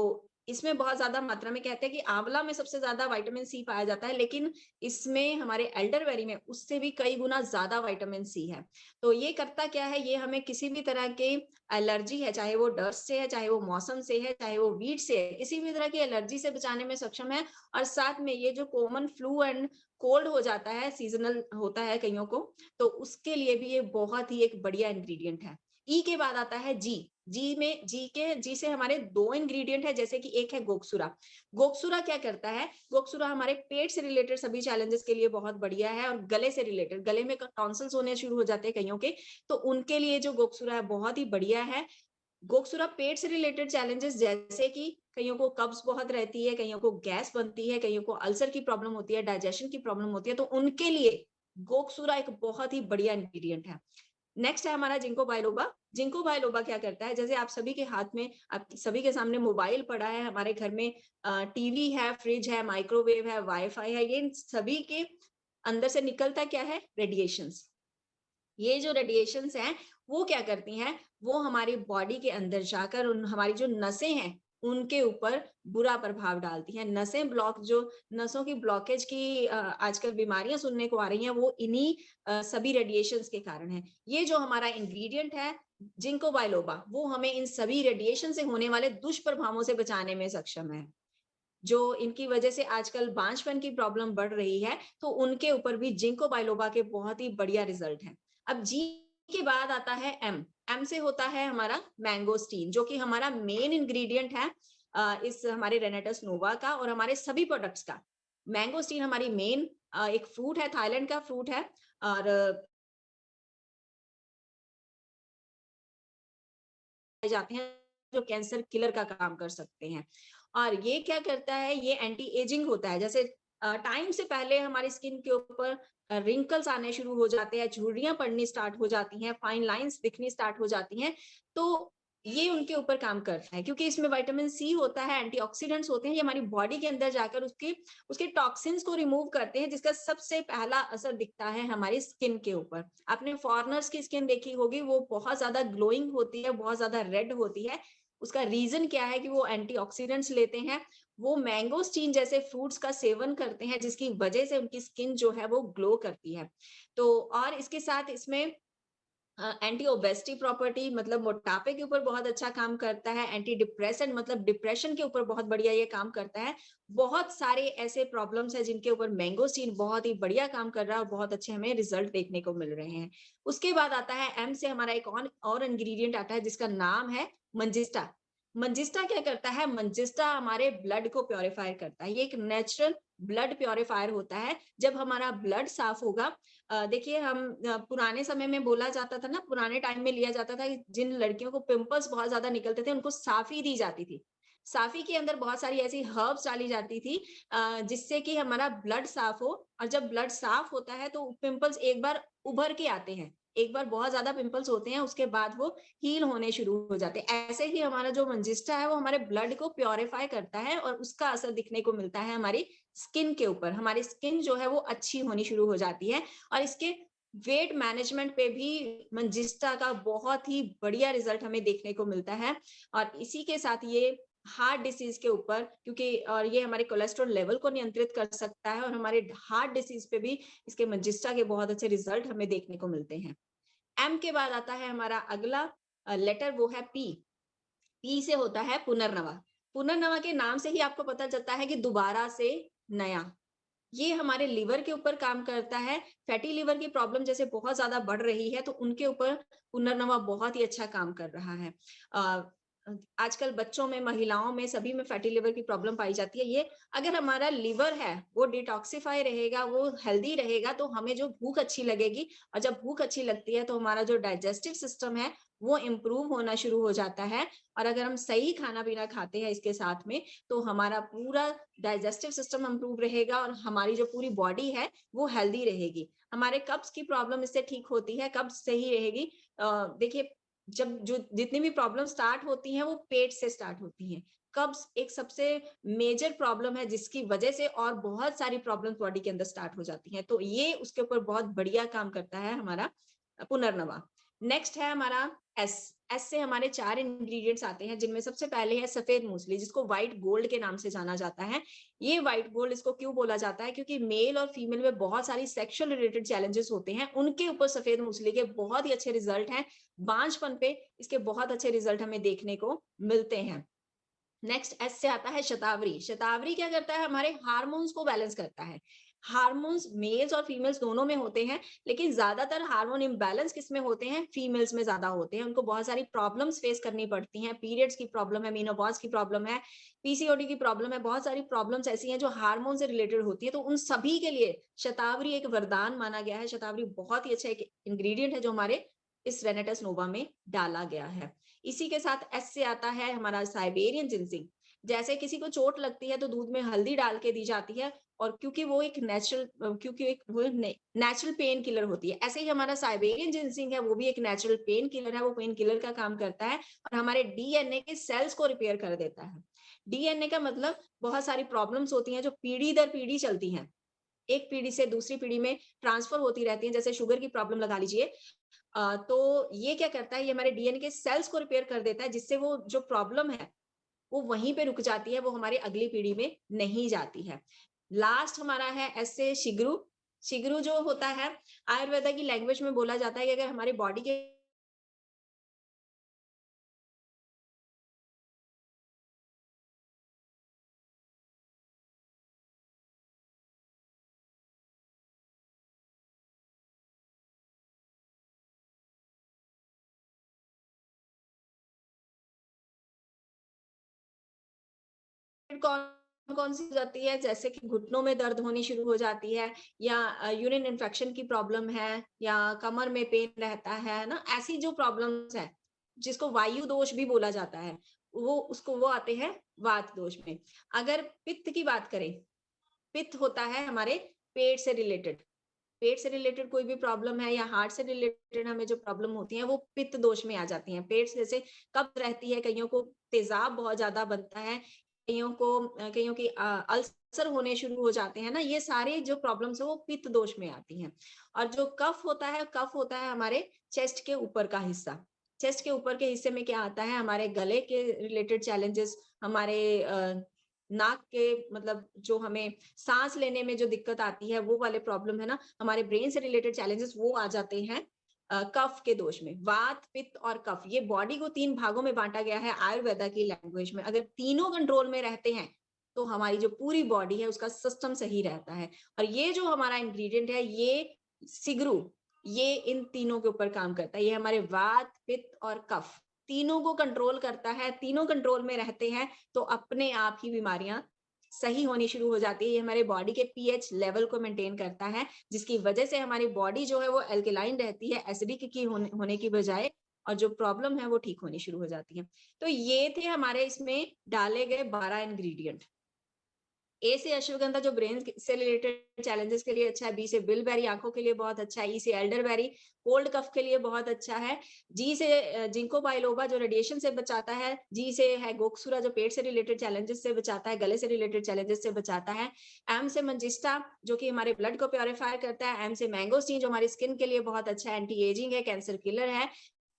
इसमें बहुत ज्यादा मात्रा में कहते हैं कि आंवला में सबसे ज्यादा विटामिन सी पाया जाता है, लेकिन इसमें हमारे एल्डरबेरी में उससे भी कई गुना ज्यादा विटामिन सी है। तो ये करता क्या है, ये हमें किसी भी तरह के एलर्जी है, चाहे वो डस्ट से है, चाहे वो मौसम से है, चाहे वो वीट से है, किसी भी तरह की एलर्जी से बचाने में सक्षम है। और साथ में ये जो कॉमन फ्लू एंड कोल्ड हो जाता है, सीजनल होता है कईयों को, तो उसके लिए भी ये बहुत ही एक बढ़िया इंग्रेडिएंट है। ई के बाद आता है जी। जी से हमारे दो इंग्रेडिएंट है, जैसे कि एक है गोक्सुरा। गोक्सुरा क्या करता है, गोक्सुरा हमारे पेट से रिलेटेड सभी चैलेंजेस के लिए बहुत बढ़िया है, और गले से रिलेटेड, गले में टॉन्सिल्स होने शुरू हो जाते हैं कईयों के, तो उनके लिए जो गोक्सुरा है बहुत ही बढ़िया है। गोक्सुरा पेट से रिलेटेड चैलेंजेस, जैसे कि कईयों को कब्ज बहुत रहती है, कईयों को गैस बनती है, कईयों को अल्सर की प्रॉब्लम होती है, डाइजेशन की प्रॉब्लम होती है, तो उनके लिए गोक्सुरा एक बहुत ही बढ़िया इंग्रेडिएंट है। नेक्स्ट है हमारा जिंको बायलोबा। जिंको बायलोबा क्या करता है, जैसे आप सभी के हाथ में, आप सभी के सामने मोबाइल पड़ा है, हमारे घर में टीवी है, फ्रिज है, माइक्रोवेव है, वाईफाई है, ये सभी के अंदर से निकलता क्या है, रेडिएशंस। ये जो रेडिएशंस हैं वो क्या करती हैं, वो हमारी बॉडी के अंदर जाकर हमारी जो नसें हैं उनके ऊपर बुरा प्रभाव डालती हैं। नसें ब्लॉक, जो नसों की ब्लॉकेज की आजकल बीमारियां सुनने को आ रही हैं, वो इन्हीं सभी रेडिएशंस के कारण है। ये जो हमारा इंग्रेडिएंट है जिंको बायलोबा, वो हमें इन सभी रेडिएशन से होने वाले दुष्प्रभावों से बचाने में सक्षम है। जो इनकी वजह से आजकल बांझपन की प्रॉब्लम बढ़ रही है, तो उनके ऊपर भी जिंको बायलोबा के बहुत ही बढ़िया रिजल्ट है। अब जी के बाद आता है एम। एम से होता है हमारा मैंगोस्टीन, जो कि हमारा मेन इंग्रेडिएंट है इस हमारे रेनेटस नोवा का और हमारे सभी प्रोडक्ट्स का। मैंगोस्टीन हमारी मेन एक फ्रूट है, थाईलैंड का फ्रूट है, और जाते हैं जो कैंसर किलर का काम कर सकते हैं। और ये क्या करता है, ये एंटी एजिंग होता है। जैसे टाइम से पहले हमारी स्किन के ऊपर रिंकल्स आने शुरू हो जाते हैं, झुर्रियां पड़नी स्टार्ट हो जाती हैं, फाइन लाइंस दिखनी स्टार्ट हो जाती हैं, तो ये उनके ऊपर काम करता है, क्योंकि इसमें विटामिन सी होता है, एंटीऑक्सीडेंट्स होते हैं, ये हमारी बॉडी के अंदर जाकर उसके उसके टॉक्सिन्स को रिमूव करते हैं, जिसका सबसे पहला असर दिखता है हमारी स्किन के ऊपर। आपने फॉरेनर्स की स्किन देखी होगी, वो बहुत ज्यादा ग्लोइंग होती है, बहुत ज्यादा रेड होती है। उसका रीजन क्या है कि वो एंटीऑक्सीडेंट्स लेते हैं, वो मैंगोस्टीन जैसे फ्रूट्स का सेवन करते हैं, जिसकी वजह से उनकी स्किन जो है वो ग्लो करती है। तो और इसके साथ इसमें एंटी ओबेसिटी प्रॉपर्टी, मतलब मोटापे के ऊपर बहुत अच्छा काम करता है। एंटी डिप्रेसेंट, मतलब डिप्रेशन के ऊपर बहुत बढ़िया ये काम करता है। बहुत सारे ऐसे प्रॉब्लम्स हैं जिनके ऊपर मैंगोस्टीन बहुत ही बढ़िया काम कर रहा है और बहुत अच्छे हमें रिजल्ट देखने को मिल रहे हैं। उसके बाद आता है एम से हमारा एक और इंग्रेडिएंट आता है जिसका नाम है मंजिस्टा। मंजिस्टा क्या करता है, मंजिस्टा हमारे ब्लड को प्योरीफाई करता है। ये एक नेचुरल ब्लड प्योरीफायर होता है। जब हमारा ब्लड साफ होगा, देखिए हम पुराने समय में बोला जाता था ना, पुराने टाइम में लिया जाता था कि जिन लड़कियों को पिंपल्स बहुत ज्यादा निकलते थे उनको साफी दी जाती थी। साफी के अंदर बहुत सारी ऐसी हर्ब्स डाली जाती थी जिससे कि हमारा ब्लड साफ हो, और जब ब्लड साफ होता है तो पिंपल्स एक बार उभर के आते हैं। एक बार बहुत ज्यादा पिंपल्स होते हैं, उसके बाद वो हील होने शुरू हो जाते हैं। ऐसे ही हमारा जो मंजिस्टा है वो हमारे ब्लड को प्योरीफाई करता है और उसका असर दिखने को मिलता है हमारी स्किन के ऊपर। हमारी स्किन जो है वो अच्छी होनी शुरू हो जाती है, और इसके वेट मैनेजमेंट पे भी मंजिस्टा का बहुत ही बढ़िया रिजल्ट हमें देखने को मिलता है। और इसी के साथ ये हार्ट डिसीज के ऊपर, क्योंकि और ये हमारे कोलेस्ट्रॉल लेवल को नियंत्रित कर सकता है, और हमारे हार्ट डिसीज पे भी इसके मंजिस्टा के बहुत अच्छे रिजल्ट हमें देखने को मिलते हैं। एम के बाद आता है हमारा अगला लेटर, वो है पी। पी से होता है पुनर्नवा। पुनर्नवा के नाम से ही आपको पता चलता है कि दोबारा से नया। ये हमारे लिवर के ऊपर काम करता है। फैटी लिवर की प्रॉब्लम जैसे बहुत ज्यादा बढ़ रही है, तो उनके ऊपर पुनर्नवा बहुत ही अच्छा काम कर रहा है। आजकल बच्चों में, महिलाओं में, सभी में फैटी लिवर की प्रॉब्लम पाई जाती है। ये अगर हमारा लिवर है वो डिटॉक्सिफाई रहेगा, वो हेल्दी रहेगा, तो हमें जो भूख अच्छी लगेगी, और जब भूख अच्छी लगती है तो हमारा जो डाइजेस्टिव सिस्टम है वो इम्प्रूव होना शुरू हो जाता है। और अगर हम सही खाना पीना खाते हैं इसके साथ में, तो हमारा पूरा डाइजेस्टिव सिस्टम इम्प्रूव रहेगा और हमारी जो पूरी बॉडी है वो हेल्दी रहेगी। हमारे कब्ज की प्रॉब्लम इससे ठीक होती है, कब्ज सही रहेगी। देखिए, जब जो जितनी भी प्रॉब्लम स्टार्ट होती हैं वो पेट से स्टार्ट होती हैं। कब्ज एक सबसे मेजर प्रॉब्लम है जिसकी वजह से और बहुत सारी प्रॉब्लम्स बॉडी के अंदर स्टार्ट हो जाती हैं। तो ये उसके ऊपर बहुत बढ़िया काम करता है हमारा पुनर्नवा। नेक्स्ट है हमारा एस। एस से हमारे 4 इंग्रेडिएंट्स आते हैं, जिनमें सबसे पहले है सफेद मूसली, जिसको व्हाइट गोल्ड के नाम से जाना जाता है। ये व्हाइट गोल्ड इसको क्यों बोला जाता है? क्योंकि मेल और फीमेल में बहुत सारी सेक्सुअल रिलेटेड चैलेंजेस होते हैं, उनके ऊपर सफेद मूसली के बहुत ही अच्छे रिजल्ट हैं। बांझपन पे इसके बहुत अच्छे रिजल्ट हमें देखने को मिलते हैं। नेक्स्ट एस से आता है शतावरी। शतावरी क्या करता है? हमारे हार्मोन्स को बैलेंस करता है। हार्मोन्स मेल्स और फीमेल्स दोनों में होते हैं, लेकिन ज्यादातर हार्मोन इम्बैलेंस किसमें होते हैं? फीमेल्स में ज्यादा होते हैं। उनको बहुत सारी प्रॉब्लम्स फेस करनी पड़ती हैं। पीरियड्स की प्रॉब्लम है, मेनोपॉज की प्रॉब्लम है, पीसीओडी की प्रॉब्लम है, बहुत सारी प्रॉब्लम्स ऐसी हैं जो हार्मोन से रिलेटेड होती है। तो उन सभी के लिए शतावरी एक वरदान माना गया है। शतावरी बहुत ही अच्छा एक इंग्रेडिएंट है जो हमारे इस रेनेटस नोवा में डाला गया है। इसी के साथ एस से आता है हमारा साइबेरियन जिंसिंग। जैसे किसी को चोट लगती है तो दूध में हल्दी डाल के दी जाती है, और क्योंकि वो एक नेचुरल पेन किलर होती है, ऐसे ही हमारा साइबेरियन जिंसिंग है, वो भी एक नेचुरल पेन किलर है। वो पेन किलर का काम करता है और हमारे डीएनए के सेल्स को रिपेयर कर देता है। डीएनए का मतलब बहुत सारी प्रॉब्लम्स होती हैं जो पीढ़ी दर पीढ़ी चलती हैं, एक पीढ़ी से दूसरी पीढ़ी में ट्रांसफर होती रहती है। जैसे शुगर की प्रॉब्लम लगा लीजिए, तो ये क्या करता है? ये हमारे डीएनए के सेल्स को रिपेयर कर देता है, जिससे वो जो प्रॉब्लम है वो वहीं पे रुक जाती है, वो हमारी अगली पीढ़ी में नहीं जाती है। लास्ट हमारा है ऐसे शिग्रू। शिग्रू जो होता है, आयुर्वेदा की लैंग्वेज में बोला जाता है कि अगर हमारी बॉडी के कौन कौन सी जाती है, जैसे कि घुटनों में दर्द होनी शुरू हो जाती है, या यूरिन इन्फेक्शन की प्रॉब्लम है, या कमर में पेन रहता है ना, ऐसी जो प्रॉब्लम्स है जिसको वायु दोष भी बोला जाता है, वो आते हैं वात दोष में। अगर पित्त की बात करें, पित्त होता है हमारे पेट से रिलेटेड। पेट से रिलेटेड कोई भी प्रॉब्लम है या हार्ट से रिलेटेड हमें जो प्रॉब्लम होती है वो पित्त दोष में आ जाती हैं। पेट से जैसे कब्ज रहती है, कईयों को तेजाब बहुत ज्यादा बनता है, कईयों की अल्सर होने शुरू हो जाते हैं ना, ये सारे जो प्रॉब्लम्स है वो पित्त दोष में आती हैं। और जो कफ होता है हमारे चेस्ट के ऊपर का हिस्सा। चेस्ट के ऊपर के हिस्से में क्या आता है? हमारे गले के रिलेटेड चैलेंजेस, हमारे नाक के, मतलब जो हमें सांस लेने में जो दिक्कत आती है वो वाले प्रॉब्लम है ना, हमारे ब्रेन से रिलेटेड चैलेंजेस वो आ जाते हैं कफ के दोष में। वात, पित्त और कफ, ये बॉडी को 3 भागों में बांटा गया है आयुर्वेदा की लैंग्वेज में। अगर तीनों कंट्रोल में रहते हैं तो हमारी जो पूरी बॉडी है उसका सिस्टम सही रहता है। और ये जो हमारा इंग्रेडिएंट है, ये सिगरू, ये इन तीनों के ऊपर काम करता है। ये हमारे वात, पित्त और कफ तीनों को कंट्रोल करता है। तीनों कंट्रोल में रहते हैं तो अपने आप ही बीमारियां सही होनी शुरू हो जाती है। ये हमारे बॉडी के पीएच लेवल को मेंटेन करता है, जिसकी वजह से हमारी बॉडी जो है वो एल्कलाइन रहती है, एसिडिक की होने की बजाय, और जो प्रॉब्लम है वो ठीक होनी शुरू हो जाती है। तो ये थे हमारे इसमें डाले गए 12 इंग्रेडिएंट। ए से अश्वगंधा जो ब्रेन से रिलेटेड चैलेंजेस के लिए अच्छा है। बी से बिलबेरी आंखों के लिए बहुत अच्छा है। ई से एल्डरबेरी कोल्ड कफ के लिए बहुत अच्छा है। जी से जिंको बाइलोबा जो रेडिएशन से बचाता है। जी से है गोक्सुरा जो पेट से रिलेटेड चैलेंजेस से बचाता है, गले से रिलेटेड चैलेंजेस से बचाता है। एम से मंजिस्टा जो कि हमारे ब्लड को प्योरीफाई करता है। एम से मैंगोस्टीन जो हमारी स्किन के लिए बहुत अच्छा है, एंटी एजिंग है, कैंसर किलर है।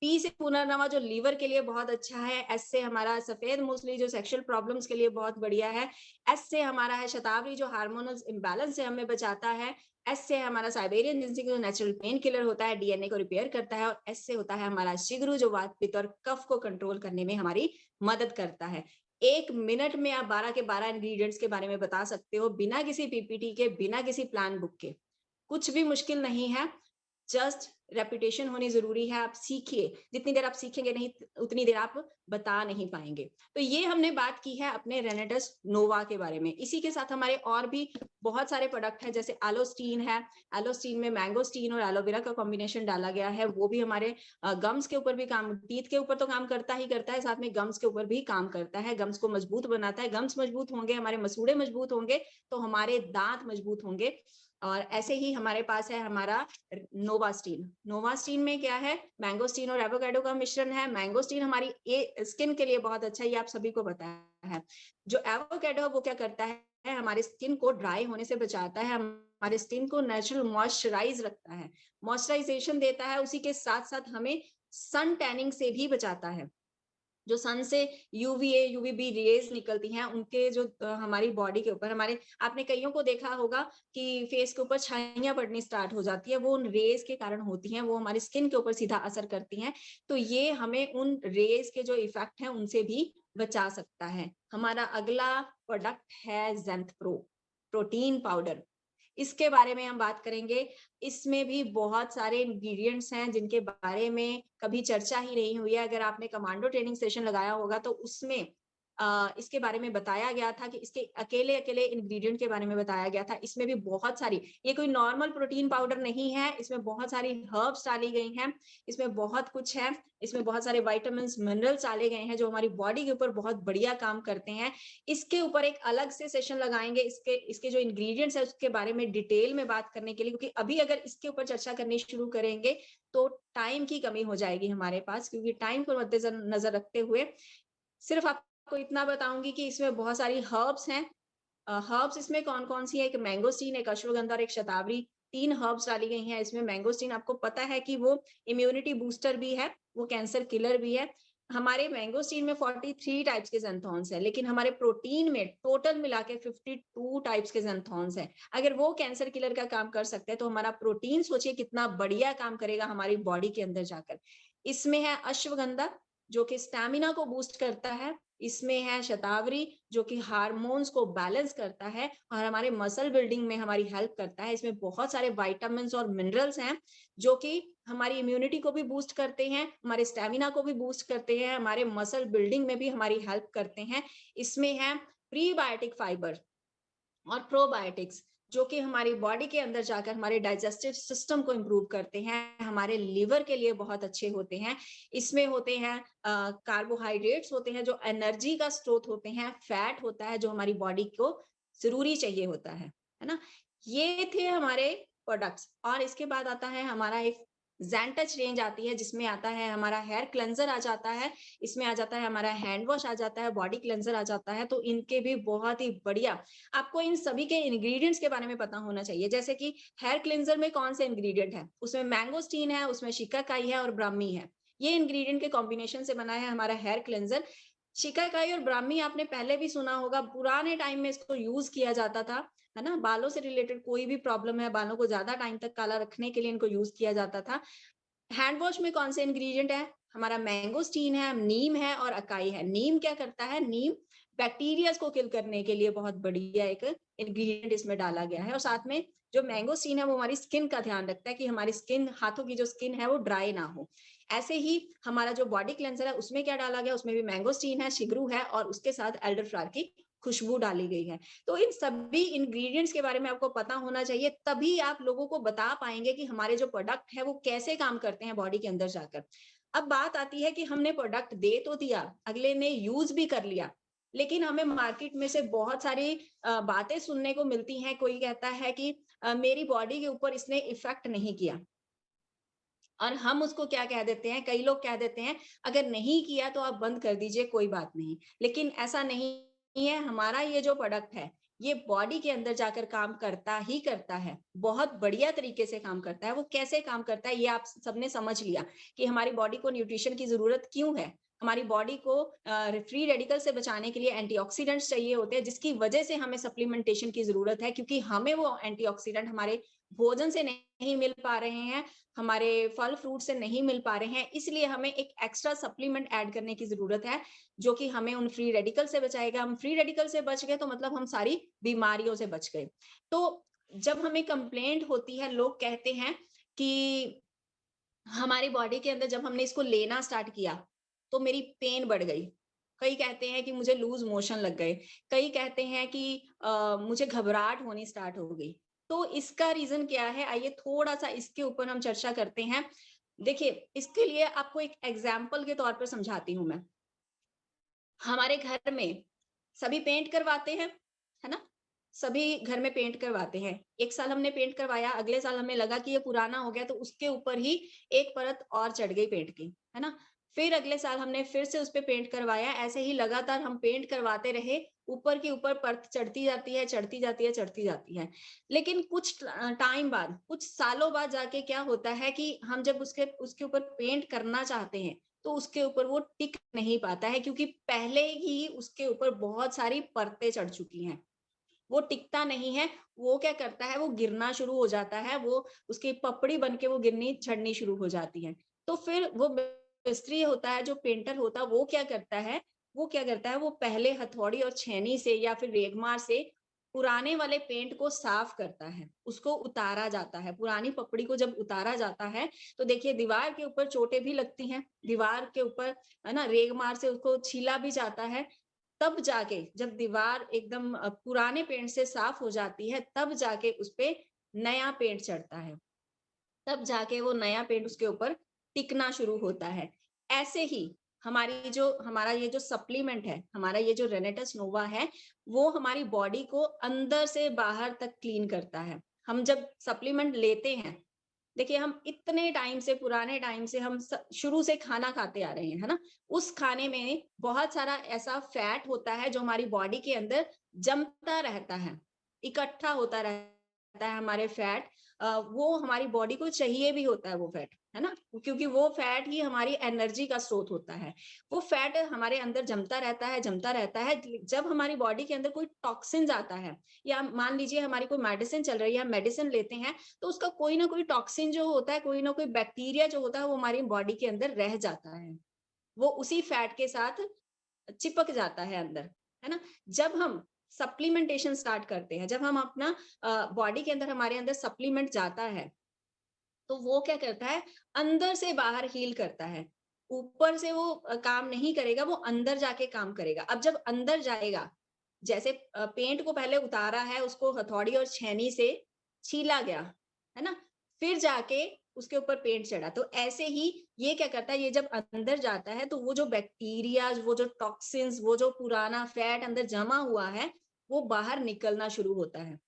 पी से पुनर्नवा जो लीवर के लिए बहुत अच्छा है। एस से हमारा सफेद मूसली जो सेक्सुअल प्रॉब्लम्स के लिए बहुत बढ़िया है। एस से हमारा है शतावरी जो हार्मोनल इम्बैलेंस से हमें बचाता है। एस से हमारा साइबेरियन जिंसिंग जो नेचुरल पेन किलर होता है, डीएनए को रिपेयर करता है। और एस से होता है हमारा शिगरू जो वात, पित्त और कफ को कंट्रोल करने में हमारी मदद करता है। 1 मिनट में आप 12 के 12 इंग्रेडिएंट्स के बारे में बता सकते हो, बिना किसी पीपीटी के, बिना किसी प्लान बुक के। कुछ भी मुश्किल नहीं है, जस्ट रेपुटेशन होनी जरूरी है। आप सीखिए, जितनी देर आप सीखेंगे नहीं उतनी देर आप बता नहीं पाएंगे। तो ये हमने बात की है अपने रेनेडस नोवा के बारे में। इसी के साथ हमारे और भी बहुत सारे प्रोडक्ट हैं, जैसे एलोस्टीन है। एलोस्टीन में मैंगोस्टीन और एलोवेरा का कॉम्बिनेशन डाला गया है, वो भी हमारे गम्स के ऊपर भी काम, टीथ के ऊपर तो काम करता ही करता है, साथ में गम्स के ऊपर भी काम करता है, गम्स को मजबूत बनाता है। गम्स मजबूत होंगे, हमारे मसूड़े मजबूत होंगे, तो हमारे दांत मजबूत होंगे। और ऐसे ही हमारे पास है हमारा नोवास्टीन। नोवास्टीन में क्या है, मैंगोस्टीन और एवोकाडो का मिश्रण है। मैंगोस्टीन हमारी स्किन के लिए बहुत अच्छा है, ये आप सभी को पता है। जो एवोकाडो वो क्या करता है, हमारे स्किन को ड्राई होने से बचाता है, हमारे स्किन को नेचुरल मॉइस्चराइज रखता है, मॉइस्चराइजेशन देता है। उसी के साथ साथ हमें सन टैनिंग से भी बचाता है। जो सन से यूवीए यूवीबी रेज निकलती हैं, उनके जो हमारी बॉडी के ऊपर, हमारे आपने कईयों को देखा होगा कि फेस के ऊपर छाइयां पड़नी स्टार्ट हो जाती है, वो उन रेज के कारण होती हैं, वो हमारी स्किन के ऊपर सीधा असर करती हैं। तो ये हमें उन रेज के जो इफेक्ट हैं उनसे भी बचा सकता है। हमारा अगला प्रोडक्ट है ज़ेंथ प्रो प्रोटीन पाउडर। इसके बारे में हम बात करेंगे। इसमें भी बहुत सारे इंग्रेडिएंट्स हैं जिनके बारे में कभी चर्चा ही नहीं हुई है। अगर आपने कमांडो ट्रेनिंग सेशन लगाया होगा तो उसमें इसके बारे में बताया गया था कि इसके अकेले-अकेले इंग्रेडिएंट के बारे में बताया गया था। इसमें भी बहुत सारी, ये कोई नॉर्मल प्रोटीन पाउडर नहीं है, इसमें बहुत सारी हर्ब्स डाली गई हैं, इसमें बहुत कुछ है, इसमें बहुत सारे विटामिन्स, मिनरल्स डाले गए हैं जो हमारी बॉडी के ऊपर बहुत बढ़िया काम करते हैं। इसके ऊपर एक अलग से सेशन लगाएंगे, इसके इसके जो इंग्रेडिएंट्स है उसके बारे में डिटेल में बात करने के लिए, क्योंकि अभी अगर इसके ऊपर चर्चा करनी शुरू करेंगे तो टाइम की कमी हो जाएगी हमारे पास, क्योंकि टाइम को मद्देनजर रखते हुए सिर्फ आपको इतना बताऊंगी कि इसमें बहुत सारी हर्ब्स हैं। हर्ब्स इसमें कौन-कौन सी है, एक मैंगोस्टीन, एक अश्वगंधा और एक शतावरी, 3 हर्ब्स डाली गई हैं इसमें। मैंगोस्टीन आपको पता है कि वो इम्यूनिटी बूस्टर भी है, वो कैंसर किलर भी है। हमारे मैंगोस्टीन में 43 टाइप्स के ज़ेंथॉन्स हैं, लेकिन हमारे प्रोटीन में टोटल मिला के 52 टाइप्स के ज़ेंथॉन्स हैं। अगर वो कैंसर किलर का काम कर सकते हैं, तो हमारा प्रोटीन सोचिए कितना बढ़िया काम करेगा हमारी बॉडी के अंदर जाकर। इसमें है अश्वगंधा, जो कि स्टैमिना को बूस्ट करता है। इसमें है शतावरी, जो कि हार्मोन्स को बैलेंस करता है और हमारे मसल बिल्डिंग में हमारी हेल्प करता है। इसमें बहुत सारे विटामिन्स और मिनरल्स हैं जो कि हमारी इम्यूनिटी को भी बूस्ट करते हैं, हमारे स्टैमिना को भी बूस्ट करते हैं, हमारे मसल बिल्डिंग में भी हमारी हेल्प करते हैं। इसमें है प्रीबायोटिक फाइबर और प्रोबायोटिक्स, जो कि हमारी बॉडी के अंदर जाकर हमारे डाइजेस्टिव सिस्टम को इम्प्रूव करते हैं, हमारे लिवर के लिए बहुत अच्छे होते हैं। इसमें होते हैं कार्बोहाइड्रेट्स होते हैं जो एनर्जी का स्रोत होते हैं, फैट होता है जो हमारी बॉडी को जरूरी चाहिए होता है ना। ये थे हमारे प्रोडक्ट्स। और इसके बाद आता है हमारा एक ज़ेनटच रेंज आती है, जिसमें आता है हमारा हेयर क्लेंजर आ जाता है, इसमें आ जाता है हमारा हैंड वॉश आ जाता है, बॉडी क्लेंजर आ जाता है। तो इनके भी बहुत ही बढ़िया, आपको इन सभी के इंग्रेडिएंट्स के बारे में पता होना चाहिए। जैसे कि हेयर क्लींजर में कौन से इंग्रेडिएंट है, उसमें मैंगोस्टीन है, उसमें शिकाकाई है और ब्राह्मी है। ये इंग्रेडिएंट के कॉम्बिनेशन से बना है हमारा हेयर क्लींजर। शिकाकाई और ब्राह्मी आपने पहले भी सुना होगा, पुराने टाइम में इसको यूज किया जाता था, है ना। बालों से रिलेटेड कोई भी प्रॉब्लम है, बालों को ज्यादा टाइम तक काला रखने के लिए इनको यूज किया जाता था। हैंड वॉश में कौन से इंग्रेडिएंट है, हमारा मैंगोस्टीन है, नीम है और अकाई है। नीम क्या करता है, नीम बैक्टीरिया को किल करने के लिए बहुत बढ़िया एक इंग्रेडिएंट इसमें डाला गया है। और साथ में जो मैंगोस्टीन है वो हमारी स्किन का ध्यान रखता है कि हमारी स्किन, हाथों की जो स्किन है वो ड्राई ना हो। ऐसे ही हमारा जो बॉडी क्लेंजर है उसमें क्या डाला गया, उसमें भी मैंगोस्टीन है, शिगरू है और उसके साथ एल्डरफ्लावर की खुशबू डाली गई है। तो इन सभी इंग्रेडिएंट्स के बारे में आपको पता होना चाहिए, तभी आप लोगों को बता पाएंगे कि हमारे जो प्रोडक्ट है वो कैसे काम करते हैं बॉडी के अंदर जाकर। अब बात आती है कि हमने प्रोडक्ट दे तो दिया, अगले ने यूज भी कर लिया, लेकिन हमें मार्केट में से बहुत सारी बातें सुनने को मिलती हैं। कोई कहता है कि मेरी बॉडी के ऊपर इसने इफेक्ट नहीं किया, और हम उसको क्या कह देते हैं, कई लोग कह देते हैं अगर नहीं किया तो आप बंद कर दीजिए, कोई बात नहीं। लेकिन ऐसा नहीं है, हमारा ये जो प्रोडक्ट है ये बॉडी के अंदर जाकर काम करता ही करता है, बहुत बढ़िया तरीके से काम करता है। वो कैसे काम करता है ये आप सबने समझ लिया कि हमारी बॉडी को न्यूट्रिशन की जरूरत क्यों है। हमारी बॉडी को फ्री रेडिकल से बचाने के लिए एंटीऑक्सीडेंट्स चाहिए होते हैं, जिसकी वजह से हमें सप्लीमेंटेशन की जरूरत है, क्योंकि हमें वो एंटीऑक्सीडेंट हमारे भोजन से नहीं मिल पा रहे हैं, हमारे फल फ्रूट से नहीं मिल पा रहे हैं। इसलिए हमें एक एक्स्ट्रा सप्लीमेंट ऐड करने की जरूरत है, जो कि हमें उन फ्री रेडिकल से बचाएगा। हम फ्री रेडिकल से बच गए तो मतलब हम सारी बीमारियों से बच गए। तो जब हमें कंप्लेंट होती है, लोग कहते हैं कि हमारी बॉडी के अंदर जब हमने इसको लेना स्टार्ट किया, तो मेरी पेन बढ़ गई। कई कहते हैं कि मुझे लूज़ मोशन लग गए, कई कहते हैं कि मुझे घबराहट होनी स्टार्ट हो गई। तो इसका रीज़न क्या है? आइए थोड़ा-सा इसके ऊपर हम चर्चा करते हैं। देखिए, इसके लिए आपको एक एग्ज़ाम्पल के तौर पर समझाती हूँ मैं। हमारे घर में सभी पेंट करवाते हैं, है ना? सभी घर में पेंट करवाते हैं। 1 साल हमने पेंट करवाया, अगले साल हमें लगा कि ये पुराना हो गया तो उसके ऊपर ही एक परत और चढ़ गई पेंट की, है ना? फिर अगले साल हमने फिर से उसपे पेंट करवाया, ऐसे ही लगातार हम पेंट करवाते रहे, ऊपर की ऊपर परत चढ़ती जाती है, चढ़ती जाती है, चढ़ती जाती है। लेकिन कुछ टाइम बाद, कुछ सालों बाद जाके क्या होता है कि हम जब उसके उसके ऊपर पेंट करना चाहते हैं, तो उसके ऊपर वो टिक नहीं पाता है क्योंकि पहले ही उसके ऊपर बहुत सारी परतें चढ़ चुकी हैं। वो टिकता नहीं है, वो क्या करता है वो गिरना शुरू हो जाता है, वो उसकी पपड़ी बन के वो गिरनी झड़नी शुरू हो जाती है। तो फिर वो मिस्त्री होता है, जो पेंटर होता है, वो क्या करता है वो पहले हथौड़ी और छेनी से या फिर रेगमार से पुराने वाले पेंट को साफ करता है, उसको उतारा जाता है। पुरानी पपड़ी को जब उतारा जाता है, तो देखिए दीवार के ऊपर चोटें भी लगती हैं, दीवार के ऊपर है ना रेगमार से उसको छीला भी जाता है। तब जाके जब दीवार एकदम पुराने पेंट से साफ हो जाती है, तब जाके उसपे नया पेंट चढ़ता है। तब जाके वो नया पेंट उसके ऊपर टिकना शुरू होता है। ऐसे ही हमारा ये जो सप्लीमेंट है, हमारा ये जो रेनेटस नोवा है, वो हमारी बॉडी को अंदर से बाहर तक क्लीन करता है। हम जब सप्लीमेंट लेते हैं, देखिए हम इतने टाइम से पुराने टाइम से हम शुरू से खाना खाते आ रहे हैं, है ना? उस खाने में बहुत सारा ऐसा फैट होता है जो हमारी बॉडी के अंदर जमता रहता है, इकट्ठा होता रहता है हमारे फैट। वो हमारी बॉडी को चाहिए भी होता है वो फैट, है ना? क्योंकि वो फैट ही हमारी एनर्जी का स्रोत होता है। वो फैट हमारे अंदर जमता रहता है, जमता रहता है। जब हमारी बॉडी के अंदर कोई टॉक्सिन्स आता है या मान लीजिए हमारी कोई मेडिसिन चल रही है, हम मेडिसिन लेते हैं, तो उसका कोई ना कोई टॉक्सिन जो होता है, कोई ना कोई बैक्टीरिया जो होता है, वो हमारी बॉडी के अंदर रह जाता है। वो उसी फैट के साथ चिपक जाता है अंदर, है ना? जब हम सप्लीमेंटेशन स्टार्ट करते हैं, जब हम अपना बॉडी के अंदर हमारे अंदर सप्लीमेंट जाता है, तो वो क्या करता है, अंदर से बाहर हील करता है। ऊपर से वो काम नहीं करेगा, वो अंदर जाके काम करेगा। अब जब अंदर जाएगा, जैसे पेंट को पहले उतारा है, उसको हथौड़ी और छेनी से छीला गया, है ना? फिर जाके उसके ऊपर पेंट चढ़ा। तो ऐसे ही ये क्या करता है, ये जब अंदर जाता है, तो वो जो बैक्टीरियाज़, वो जो टॉक्सिन्स, वो जो पुराना फैट अंदर जमा हुआ है, वो बाहर निकलना शुरू होता है।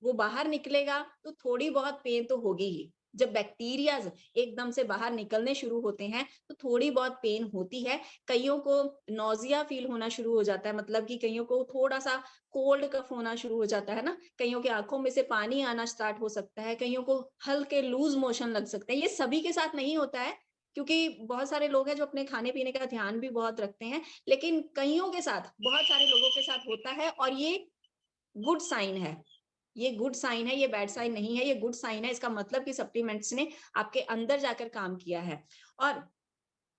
वो बाहर निकलेगा तो थोड़ी बहुत पेन तो होगी ही। जब बैक्टीरियाज़ एकदम से बाहर निकलने शुरू होते हैं, तो थोड़ी बहुत पेन होती है। कइयों को नौज़िया फ़ील होना शुरू हो जाता है, मतलब कि कइयों को थोड़ा-सा कोल्ड कफ़ होना शुरू हो जाता है ना, कइयों की आँखों में से पानी आना स्टार्ट हो सकता है, कइयों को हल्के लूज़ मोशन लग सकते हैं। ये सभी के साथ नहीं होता है, क्योंकि बहुत सारे लोग हैं जो अपने खाने-पीने का ध्यान भी बहुत रखते हैं, लेकिन कइयों के साथ, बहुत सारे लोगों के साथ होता है और ये गुड साइन है। ये गुड साइन है, ये बैड साइन नहीं है, ये गुड साइन है। इसका मतलब कि सप्लीमेंट्स ने आपके अंदर जाकर काम किया है। और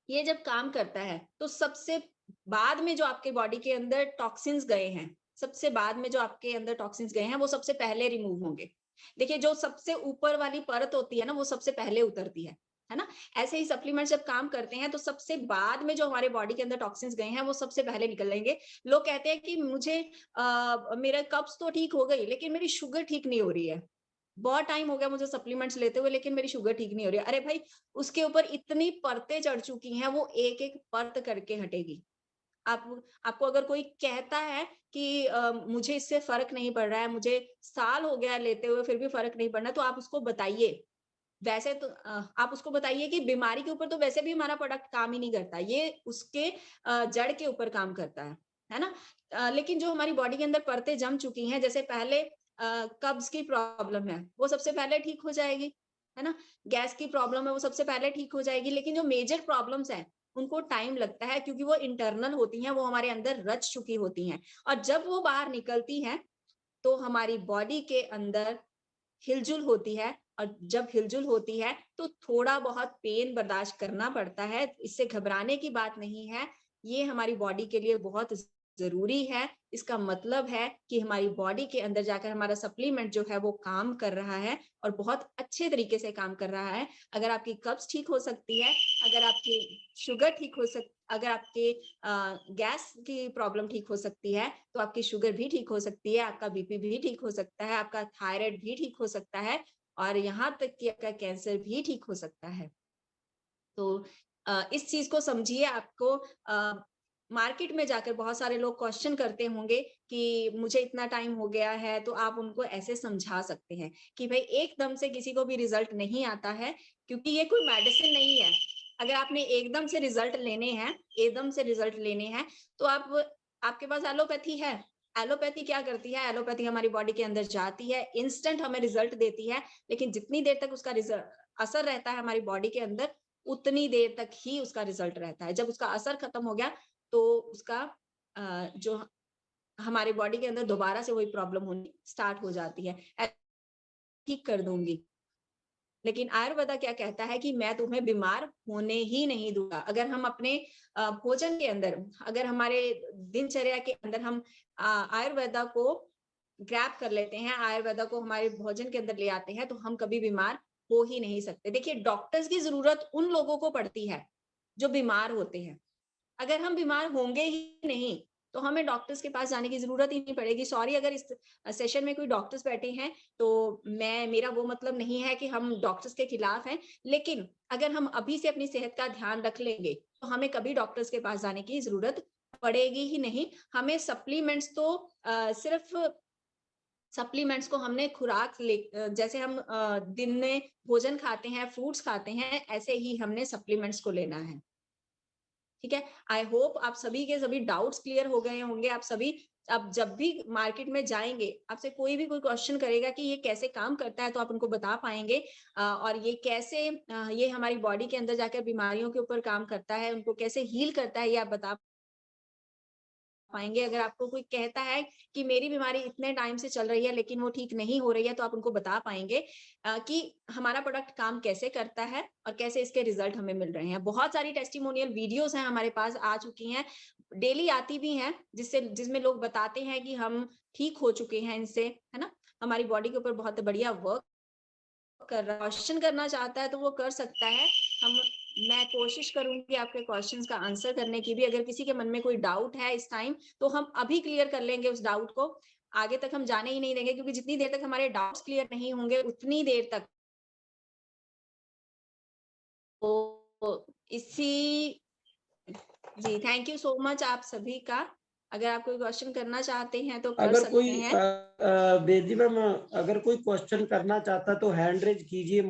ये जब काम करता है, तो सबसे बाद में जो आपके बॉडी के अंदर टॉक्सिन्स गए हैं, सबसे बाद में जो आपके अंदर टॉक्सिन्स गए हैं, वो सबसे पहले रिमूव होंगे। देखिए, जो सबसे ऊपर वाली परत होती है ना, वो सबसे पहले उतरती है ना? ऐसे ही सप्लीमेंट्स जब काम करते हैं, तो सबसे बाद में जो हमारे बॉडी के अंदर टॉक्सिन्स गए हैं, वो सबसे पहले निकल लेंगे। लोग कहते हैं कि मुझे मेरा कब्ज़ तो ठीक हो गई, लेकिन मेरी शुगर ठीक नहीं हो रही है। बहुत टाइम हो गया मुझे सप्लीमेंट्स लेते हुए, लेकिन मेरी शुगर ठीक नहीं हो रही है। अरे भाई, उसके ऊपर इतनी परतें चढ़ चुकी हैं, वो एक-एक परत करके हटेगी। आप आपको अगर कोई कहता है कि मुझे इससे फ़र्क नहीं पड़ रहा है, मुझे साल हो गया है लेते हुए फिर भी फ़र्क नहीं पड़ रहा है, तो आप उसको बताइए। वैसे तो आप उसको बताइए कि बीमारी के ऊपर तो वैसे भी हमारा प्रोडक्ट काम ही नहीं करता, ये उसके जड़ के ऊपर काम करता है ना? लेकिन जो हमारी बॉडी के अंदर परतें जम चुकी हैं, जैसे पहले कब्ज़ की प्रॉब्लम है, वो सबसे पहले ठीक हो जाएगी, है ना? गैस की प्रॉब्लम है, वो सबसे पहले ठीक हो जाएगी, लेकिन जो मेजर प्रॉब्लम्स हैं, उनको टाइम लगता है क्योंकि वो इंटरनल होती हैं, वो हमारे अंदर रच चुकी होती हैं और जब वो बाहर निकलती हैं, तो हमारी बॉडी के अंदर हिलजुल होती है और जब हिलजुल होती है तो थोड़ा बहुत पेन बर्दाश्त करना पड़ता है। इससे घबराने की बात नहीं है। ये हमारी बॉडी के लिए बहुत जरूरी है, इसका मतलब है कि हमारी बॉडी के अंदर जाकर हमारा सप्लीमेंट जो है वो काम कर रहा है और बहुत अच्छे तरीके से काम कर रहा है। अगर आपकी कब्ज ठीक हो सकती है, अगर आपकी शुगर ठीक हो अगर आपके गैस की प्रॉब्लम ठीक हो सकती है, तो आपकी शुगर भी ठीक हो सकती है, आपका बीपी भी ठीक हो सकता है, आपका थायराइड भी ठीक हो सकता है और यहाँ तक कि आपका कैंसर भी ठीक हो सकता है। तो इस चीज को समझिए। आपको मार्केट में जाकर बहुत सारे लोग क्वेश्चन करते होंगे कि मुझे इतना टाइम हो गया है, तो आप उनको ऐसे समझा सकते हैं कि भाई एकदम से किसी को भी रिजल्ट नहीं आता है, क्योंकि ये कोई मेडिसिन नहीं है। अगर आपने एकदम से रिजल्ट लेने हैं, तो आपके पास एलोपैथी है। एलोपैथी क्या करती है? एलोपैथी हमारी बॉडी के अंदर जाती है, इंस्टेंट हमें रिजल्ट देती है, लेकिन जितनी देर तक उसका असर रहता है हमारी बॉडी के अंदर, उतनी देर तक ही उसका रिजल्ट रहता है। जब उसका असर खत्म हो गया, तो उसका जो हमारे बॉडी के अंदर दोबारा से वही प्रॉब्लम होनी स्टार्ट हो जाती है। ठीक कर दूंगी, लेकिन आयुर्वेदा क्या कहता है कि मैं तुम्हें बीमार होने ही नहीं दूंगा। अगर हम अपने भोजन के अंदर, अगर हमारे दिनचर्या के अंदर हम आयुर्वेदा को ग्रैब कर लेते हैं, आयुर्वेदा को हमारे भोजन के अंदर ले आते हैं, तो हम कभी बीमार हो ही नहीं सकते। देखिए, डॉक्टर्स की जरूरत उन लोगों को पड़ती है जो बीमार होते हैं। अगर हम बीमार होंगे ही नहीं, तो हमें डॉक्टर्स के पास जाने की जरूरत ही नहीं पड़ेगी। सॉरी, अगर इस सेशन में कोई डॉक्टर्स बैठे हैं, तो मेरा वो मतलब नहीं है कि हम डॉक्टर्स के खिलाफ हैं, लेकिन अगर हम अभी से अपनी सेहत का ध्यान रख लेंगे, तो हमें कभी डॉक्टर्स के पास जाने की जरूरत पड़ेगी ही नहीं। हमें सप्लीमेंट्स तो सिर्फ सप्लीमेंट्स को हमने जैसे हम दिन में भोजन खाते हैं, फ्रूट्स खाते हैं, ऐसे ही हमने सप्लीमेंट्स को लेना है। ठीक है। आई होप आप सभी के सभी डाउट्स क्लियर हो गए होंगे। आप सभी अब जब भी मार्केट में जाएंगे, आपसे कोई भी कोई क्वेश्चन करेगा कि ये कैसे काम करता है, तो आप उनको बता पाएंगे। और ये कैसे ये हमारी बॉडी के अंदर जाकर बीमारियों के ऊपर काम करता है, उनको कैसे हील करता है, ये आप बता पाएंगे। अगर आपको कोई कहता है कि मेरी बीमारी इतने टाइम से चल रही है लेकिन वो ठीक नहीं हो रही है, तो आप उनको बता पाएंगे कि हमारा प्रोडक्ट काम कैसे करता है और कैसे इसके रिजल्ट हमें मिल रहे हैं। बहुत सारी टेस्टिमोनियल वीडियोस हैं, हमारे पास आ चुकी हैं, डेली आती भी हैं, जिसमें लोग बताते हैं कि हम ठीक हो चुके हैं इनसे, है ना। हमारी बॉडी के ऊपर बहुत बढ़िया वर्क कर रहा है। क्वेश्चन करना चाहता है तो वो कर सकता है। मैं कोशिश करूंगी आपके क्वेश्चंस का आंसर करने की भी। अगर किसी के मन में कोई डाउट है इस टाइम, तो हम अभी क्लियर कर लेंगे उस डाउट को। आगे तक हम जाने ही नहीं देंगे, क्योंकि जितनी देर तक हमारे डाउट्स क्लियर नहीं होंगे, उतनी देर तक तो इसी जी, थैंक यू सो मच आप सभी का। अगर आप कोई क्वेश्चन करना चाहते हैं तो कर अगर कोई सकते हैं। बेदी मैम, अगर कोई क्वेश्चन करना चाहता तो हैंड रेज कीजिए।